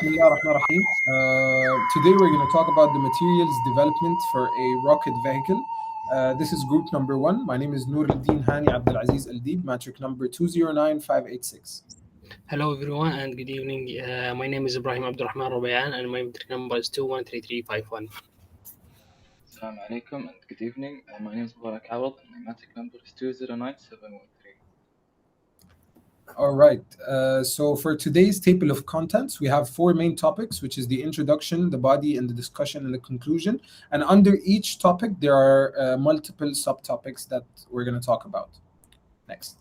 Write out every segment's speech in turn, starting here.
Bismillahirrahmanirrahim. Today we're going to talk about the materials development for a rocket vehicle. This is group number 1. My name is NOORALDEEN HANIE ABDULAZIZ ALDEEB, matric number 209586. Hello everyone and good evening. My name is IBRAHIM ABDULRAHMAN and my metric number is 213351. Assalamu alaikum and good evening. My name is MUBARAK and my matric number is 209713. All right. So for today's table of contents, we have 4 main topics, which is the introduction, the body, and the discussion and the conclusion. And under each topic, there are multiple subtopics that we're going to talk about. Next.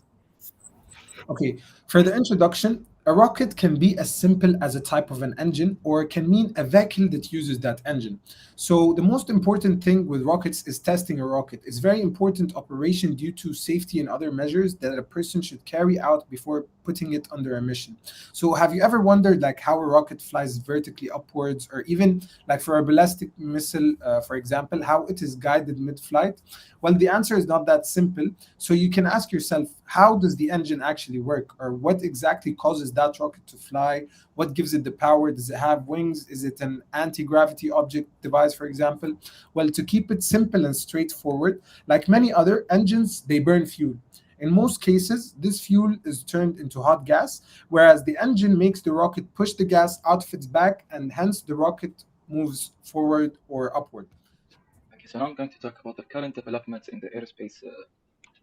Okay, for the introduction, a rocket can be as simple as a type of an engine, or it can mean a vehicle that uses that engine. So the most important thing with rockets is testing a rocket. It's very important operation due to safety and other measures that a person should carry out before putting it under a mission. So have you ever wondered like how a rocket flies vertically upwards, or even like for a ballistic missile, for example, how it is guided mid-flight? Well, the answer is not that simple. So you can ask yourself, how does the engine actually work, or what exactly causes that rocket to fly? What gives it the power? Does it have wings? Is it an anti-gravity object device, for example? Well, to keep it simple and straightforward, like many other engines, they burn fuel. In most cases, this fuel is turned into hot gas, whereas the engine makes the rocket push the gas out of its back, and hence the rocket moves forward or upward. Okay, so now I'm going to talk about the current developments in the aerospace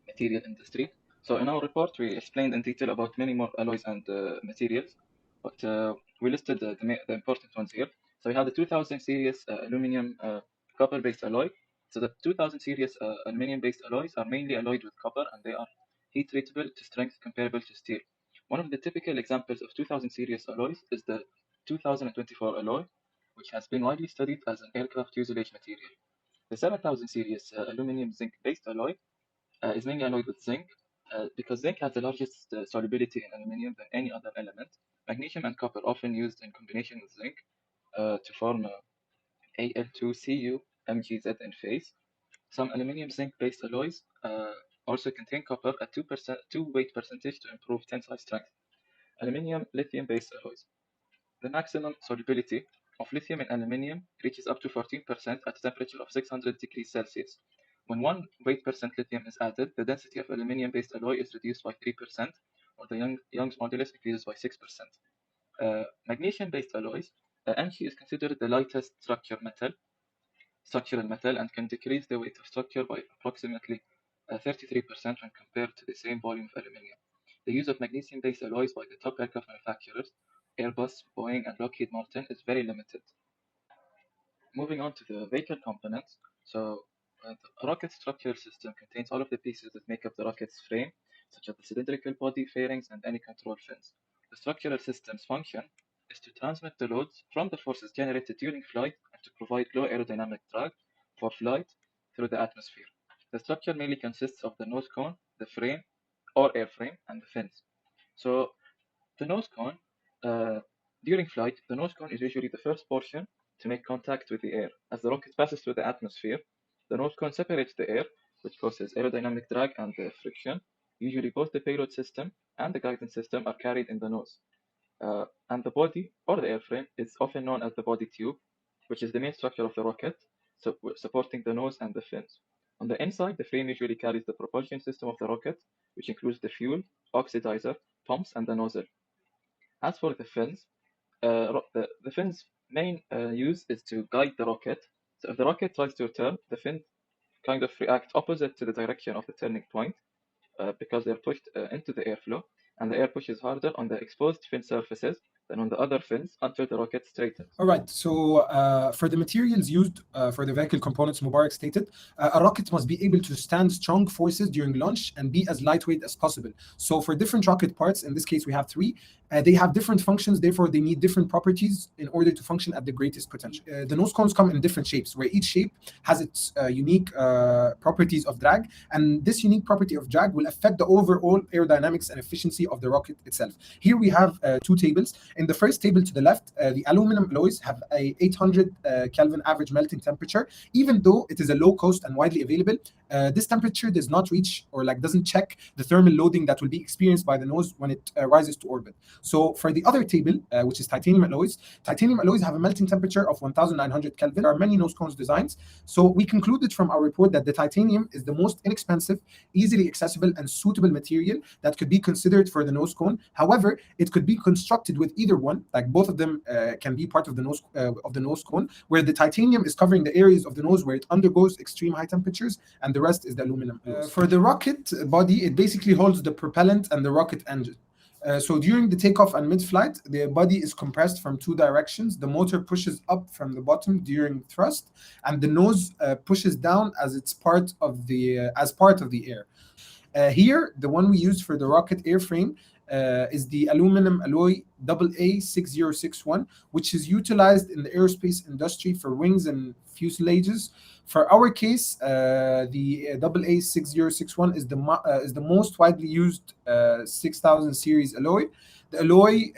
material industry. So in our report, we explained in detail about many more alloys and materials, but we listed the important ones here. So we have the 2000 series aluminum copper-based alloy. So the 2000 series aluminum-based alloys are mainly alloyed with copper, and they are heat treatable to strength comparable to steel. One of the typical examples of 2000 series alloys is the 2024 alloy, which has been widely studied as an aircraft fuselage material. The 7000 series aluminum zinc-based alloy is mainly alloyed with zinc, because zinc has the largest solubility in aluminum than any other element. Magnesium and copper often used in combination with zinc to form Al2Cu Mgz in phase. Some aluminum zinc-based alloys also contain copper at 2 weight percentage to improve tensile strength. Aluminum lithium-based alloys. The maximum solubility of lithium in aluminum reaches up to 14% at a temperature of 600 degrees Celsius. When 1 weight percent lithium is added, the density of aluminum-based alloy is reduced by 3%, or the Young's modulus increases by 6%. Magnesium-based alloys, Mg is considered the lightest structural metal, and can decrease the weight of structure by approximately 33% when compared to the same volume of aluminum. The use of magnesium-based alloys by the top aircraft manufacturers, Airbus, Boeing, and Lockheed Martin, is very limited. Moving on to the vehicle components. So the rocket structural system contains all of the pieces that make up the rocket's frame, such as the cylindrical body, fairings, and any control fins. The structural system's function is to transmit the loads from the forces generated during flight and to provide low aerodynamic drag for flight through the atmosphere. The structure mainly consists of the nose cone, the frame or airframe, and the fins. So the nose cone, during flight, the nose cone is usually the first portion to make contact with the air. As the rocket passes through the atmosphere, the nose cone separates the air, which causes aerodynamic drag and friction. Usually both the payload system and the guidance system are carried in the nose. And the body, or the airframe, is often known as the body tube, which is the main structure of the rocket, supporting the nose and the fins. On the inside, the frame usually carries the propulsion system of the rocket, which includes the fuel, oxidizer, pumps, and the nozzle. As for the fins, the fins' main use is to guide the rocket. So if the rocket tries to turn, the fins kind of react opposite to the direction of the turning point, because they're pushed into the airflow, and the air pushes harder on the exposed fin surfaces than on the other fins until the rocket straightens. All right, so for the materials used for the vehicle components, Mubarak stated, a rocket must be able to stand strong forces during launch and be as lightweight as possible. So for different rocket parts, in this case we have 3, they have different functions, therefore they need different properties in order to function at the greatest potential. The nose cones come in different shapes, where each shape has its unique properties of drag, and this unique property of drag will affect the overall aerodynamics and efficiency of the rocket itself. Here we have 2 tables. In the first table to the left, the aluminum alloys have a 800 Kelvin average melting temperature. Even though it is a low cost and widely available, this temperature does not reach, or like doesn't check, the thermal loading that will be experienced by the nose when it rises to orbit. So for the other table, which is titanium alloys have a melting temperature of 1900 Kelvin. There are many nose cones designs. So we concluded from our report that the titanium is the most inexpensive, easily accessible, and suitable material that could be considered for the nose cone. However, it could be constructed with either one, like both of them can be part of the nose cone, where the titanium is covering the areas of the nose where it undergoes extreme high temperatures, and the rest is the aluminum. For the rocket body, it basically holds the propellant and the rocket engine. So during the takeoff and mid-flight, the body is compressed from two directions. The motor pushes up from the bottom during thrust, and the nose pushes down as part of the air. Here, the one we used for the rocket airframe is the aluminum alloy AA6061, which is utilized in the aerospace industry for wings and fuselages. For our case, the AA6061 is the most widely used 6000 series alloy. The alloy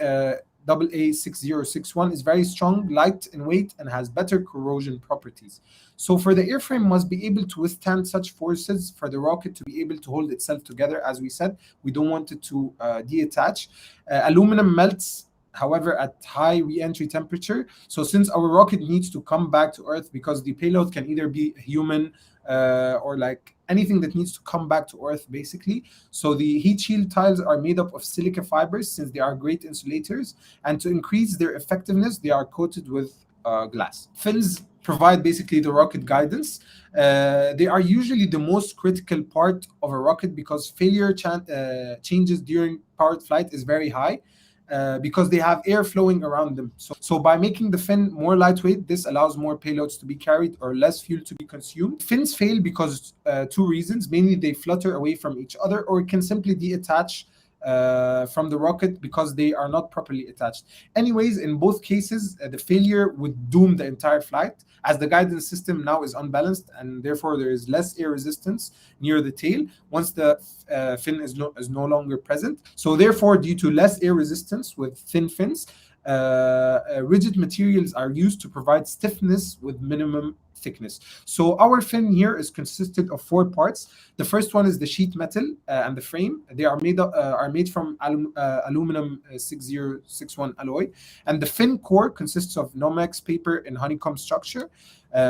AA6061 is very strong, light in weight, and has better corrosion properties. So for the airframe must be able to withstand such forces for the rocket to be able to hold itself together. As we said, we don't want it to detach. Aluminum melts, however, at high re-entry temperature. So since our rocket needs to come back to Earth, because the payload can either be human or like anything that needs to come back to Earth, basically. So the heat shield tiles are made up of silica fibers, since they are great insulators, and to increase their effectiveness, they are coated with glass. Fins provide basically the rocket guidance. They are usually the most critical part of a rocket because failure changes during powered flight is very high. Because they have air flowing around them. So by making the fin more lightweight, this allows more payloads to be carried or less fuel to be consumed. Fins fail because two reasons. Mainly they flutter away from each other, or can simply detach from the rocket because they are not properly attached. Anyways, in both cases, the failure would doom the entire flight, as the guidance system now is unbalanced, and therefore there is less air resistance near the tail once the fin is no longer present. So therefore, due to less air resistance with thin fins, rigid materials are used to provide stiffness with minimum thickness. So our fin here is consisted of four parts. The first one is the sheet metal and the frame. They are made from aluminum 6061 alloy, and the fin core consists of Nomex paper in honeycomb structure,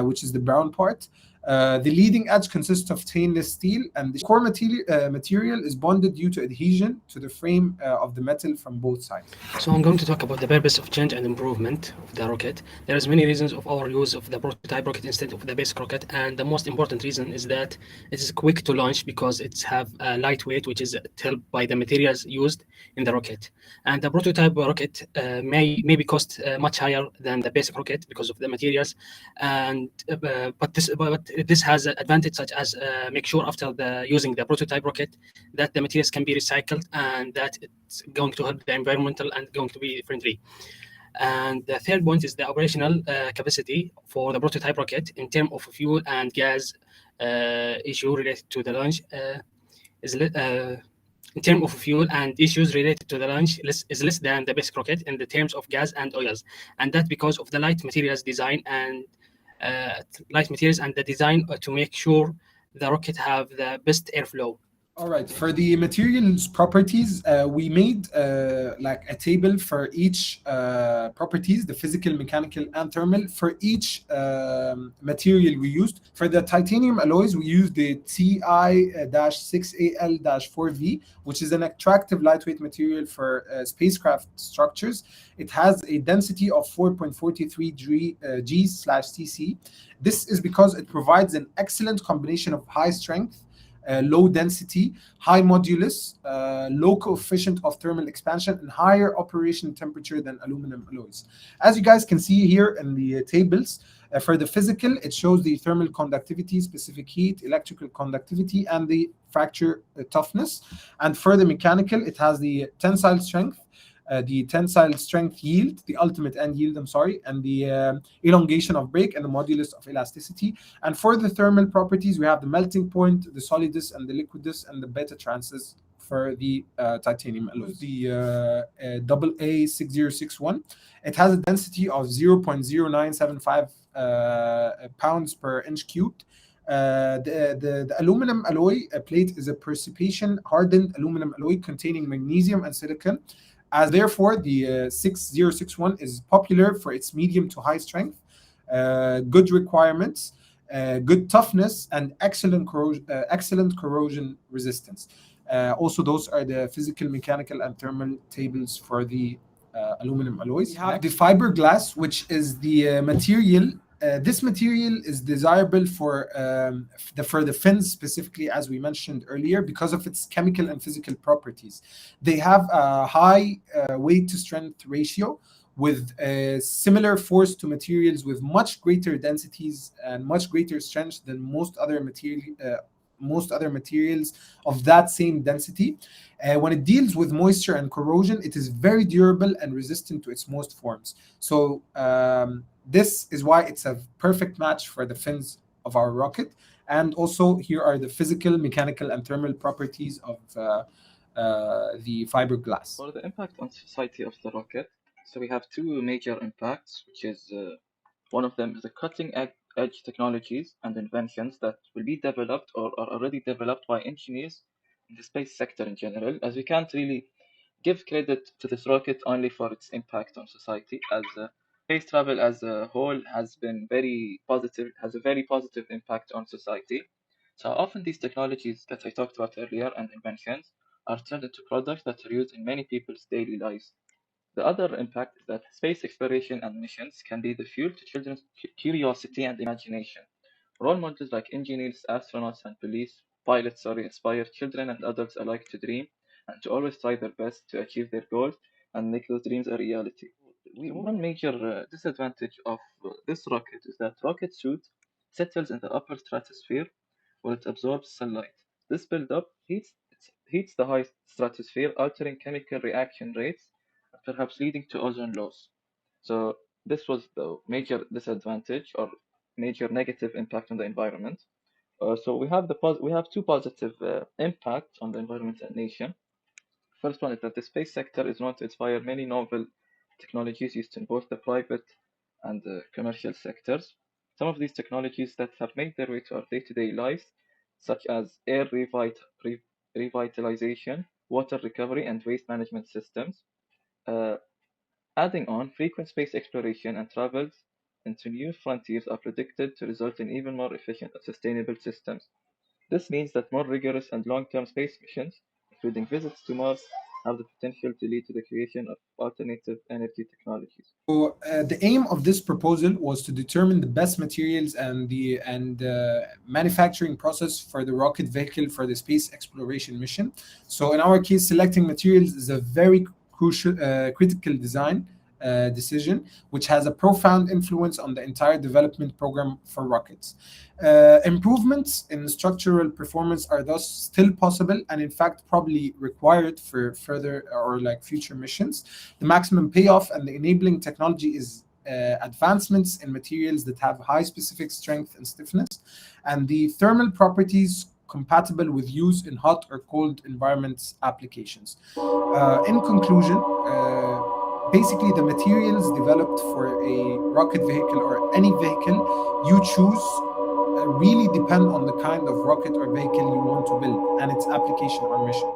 which is the brown part. The leading edge consists of stainless steel, and the core material is bonded due to adhesion to the frame of the metal from both sides. So I'm going to talk about the purpose of change and improvement of the rocket. There is many reasons of our use of the prototype rocket instead of the basic rocket, and the most important reason is that it is quick to launch because it's have a lightweight, which is helped by the materials used in the rocket. And the prototype rocket maybe cost much higher than the basic rocket because of the materials, and but this has an advantage such as make sure after using the prototype rocket that the materials can be recycled and that it's going to help the environmental and going to be friendly. And the third point is the operational capacity for the prototype rocket in terms of fuel and gas issue related to the launch in terms of fuel and issues related to the launch is less than the basic rocket in the terms of gas and oils, and that because of the light materials design and the design to make sure the rocket have the best airflow. All right, for the materials properties, we made like a table for each properties, the physical, mechanical, and thermal for each material we used. For the titanium alloys, we used the TI-6AL-4V, which is an attractive lightweight material for spacecraft structures. It has a density of 4.43 G/cc. This is because it provides an excellent combination of high strength, low density, high modulus, low coefficient of thermal expansion, and higher operation temperature than aluminum alloys. As you guys can see here in the tables, for the physical, it shows the thermal conductivity, specific heat, electrical conductivity, and the fracture toughness. And for the mechanical, it has the tensile strength, yield, the ultimate end yield, and the elongation of break and the modulus of elasticity. And for the thermal properties, we have the melting point, the solidus and the liquidus, and the beta trances for the titanium alloys. The AA6061, it has a density of 0.0975 pounds per inch cubed. The aluminum alloy plate is a precipitation hardened aluminum alloy containing magnesium and silicon. As therefore, the 6061 is popular for its medium to high strength, good requirements, good toughness, and excellent corrosion resistance. Also, those are the physical, mechanical, and thermal tables for the aluminum alloys. We have the fiberglass, which is the material. This material is desirable for the fins specifically, as we mentioned earlier, because of its chemical and physical properties. They have a high weight to strength ratio, with a similar force to materials with much greater densities and much greater strength than most other materials of that same density. When it deals with moisture and corrosion, it is very durable and resistant to its most forms. So this is why it's a perfect match for the fins of our rocket. And also, here are the physical, mechanical, and thermal properties of the fiberglass. For the impact on society of the rocket, so we have two major impacts, which is one of them is the cutting edge technologies and inventions that will be developed or are already developed by engineers in the space sector in general, as we can't really give credit to this rocket only for its impact on society, as space travel as a whole has a very positive impact on society. So often these technologies that I talked about earlier and inventions are turned into products that are used in many people's daily lives. The other impact is that space exploration and missions can be the fuel to children's curiosity and imagination. Role models like engineers, astronauts, and pilots inspire children and adults alike to dream and to always try their best to achieve their goals and make those dreams a reality. One major disadvantage of this rocket is that rocket suit settles in the upper stratosphere where it absorbs sunlight. This buildup heats the high stratosphere, altering chemical reaction rates and perhaps leading to ozone loss. So this was the major disadvantage or major negative impact on the environment. So we have two positive impacts on the environment and nation. First one is that the space sector is known to inspire many novel technologies used in both the private and the commercial sectors. Some of these technologies that have made their way to our day-to-day lives, such as revitalization, water recovery, and waste management systems. Uh, Adding on, frequent space exploration and travels into new frontiers are predicted to result in even more efficient and sustainable systems. This means that more rigorous and long-term space missions, including visits to Mars, have the potential to lead to the creation of alternative energy technologies. So the aim of this proposal was to determine the best materials and the manufacturing process for the rocket vehicle for the space exploration mission. So in our case, selecting materials is a very critical design decision, which has a profound influence on the entire development program for rockets. Improvements in structural performance are thus still possible and in fact probably required for further or like future missions. The maximum payoff and the enabling technology is advancements in materials that have high specific strength and stiffness, and the thermal properties compatible with use in hot or cold environments applications. In conclusion, basically the materials developed for a rocket vehicle or any vehicle you choose really depend on the kind of rocket or vehicle you want to build and its application or mission.